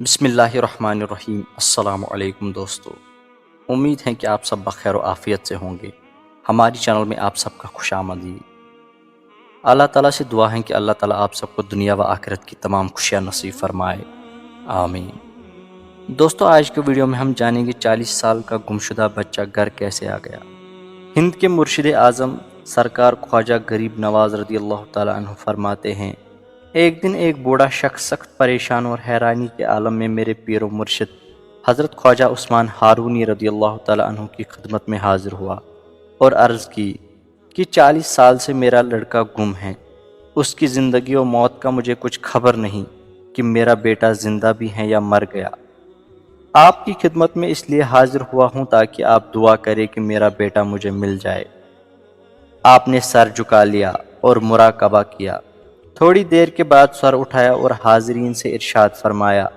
बिस्मिल्लाहिर्रहमानिर्रहीम। अस्सलाम वालेकुम दोस्तों, उम्मीद है कि आप सब बखैर व आफ़ियत से होंगे। हमारी चैनल में आप सबका खुशामदीद। अल्लाह ताला से दुआ है कि अल्लाह ताला आप सबको दुनिया व आखिरत की तमाम खुशियाँ नसीब फरमाए, आमीन। दोस्तों, आज के वीडियो में हम जानेंगे 40 साल का गुमशुदा बच्चा घर कैसे आ गया। हिंद के मुर्शिद आज़म सरकार ख्वाजा गरीब नवाज रदी अल्लाह ताला अन्हु फरमाते हैं, एक दिन एक बूढ़ा शख्स सख्त परेशान और हैरानी के आलम में मेरे पीर व मुर्शिद हज़रत ख्वाजा उस्मान हारूनी रदी अल्लाह ताला अन्हु की खिदमत में हाजिर हुआ और अर्ज़ की कि 40 साल से मेरा लड़का गुम है। उसकी ज़िंदगी और मौत का मुझे कुछ खबर नहीं कि मेरा बेटा ज़िंदा भी है या मर गया। आपकी खिदमत में इसलिए हाजिर हुआ हूँ ताकि आप दुआ करें कि मेरा बेटा मुझे मिल जाए। आपने सर झुका लिया और मुराकबा किया। थोड़ी देर के बाद सर उठाया और हाज़रीन से इरशाद फरमाया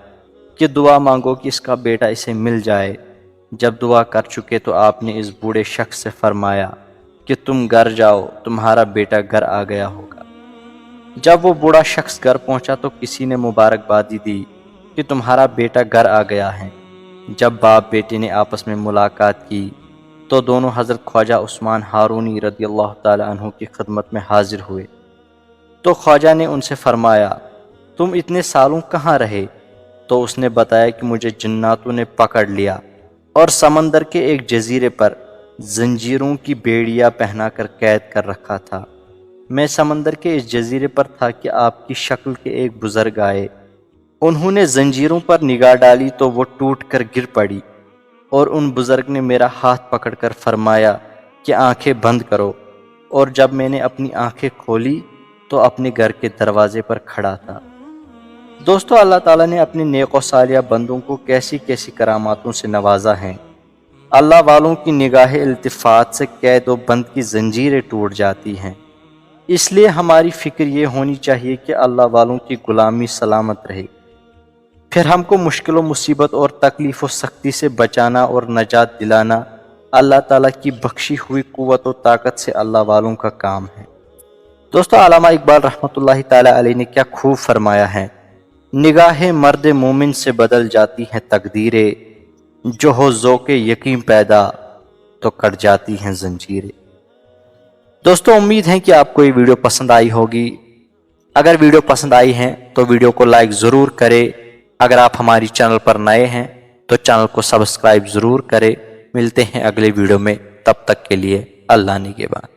कि दुआ मांगो कि इसका बेटा इसे मिल जाए। जब दुआ कर चुके तो आपने इस बूढ़े शख्स से फरमाया कि तुम घर जाओ, तुम्हारा बेटा घर आ गया होगा। जब वो बूढ़ा शख्स घर पहुंचा तो किसी ने मुबारकबादी दी कि तुम्हारा बेटा घर आ गया है। जब बाप बेटे ने आपस में मुलाकात की तो दोनों हज़रत ख्वाजा उस्मान हारूनी रदी अल्लाह ताला अन्हु की खिदमत में हाजिर हुए। तो ख्वाजा ने उनसे फरमाया, तुम इतने सालों कहाँ रहे? तो उसने बताया कि मुझे जिन्नातों ने पकड़ लिया और समंदर के एक जजीरे पर जंजीरों की बेड़ियाँ पहनाकर कैद कर रखा था। मैं समंदर के इस जजीरे पर था कि आपकी शक्ल के एक बुजुर्ग आए। उन्होंने जंजीरों पर निगाह डाली तो वो टूट कर गिर पड़ी और उन बुजुर्ग ने मेरा हाथ पकड़कर फरमाया कि आंखें बंद करो। और जब मैंने अपनी आंखें खोली तो अपने घर के दरवाजे पर खड़ा था। दोस्तों, अल्लाह ताला ने अपने नेक और सालिया बंदों को कैसी कैसी करामातों से नवाजा है। अल्लाह वालों की निगाह इल्तिफात से कैद व बंद की जंजीरें टूट जाती हैं। इसलिए हमारी फिक्र ये होनी चाहिए कि अल्लाह वालों की गुलामी सलामत रहे। फिर हमको मुश्किलों, मुसीबत और तकलीफ व सख्ती से बचाना और नजात दिलाना अल्लाह ताला की बख्शी हुई कुव्वत व ताकत से अल्लाह वालों का काम है। दोस्तों, अल्लामा इकबाल रहमतुल्लाहि ताला अलैह ने क्या खूब फरमाया है, निगाहे मर्द मोमिन से बदल जाती हैं तकदीरें, जो हो ज़ौक़े यकीन पैदा तो कट जाती हैं जंजीरें। दोस्तों, उम्मीद है कि आपको ये वीडियो पसंद आई होगी। अगर वीडियो पसंद आई है तो वीडियो को लाइक ज़रूर करें। अगर आप हमारी चैनल पर नए हैं तो चैनल को सब्सक्राइब ज़रूर करें। मिलते हैं अगले वीडियो में, तब तक के लिए अल्लाह निगहबान।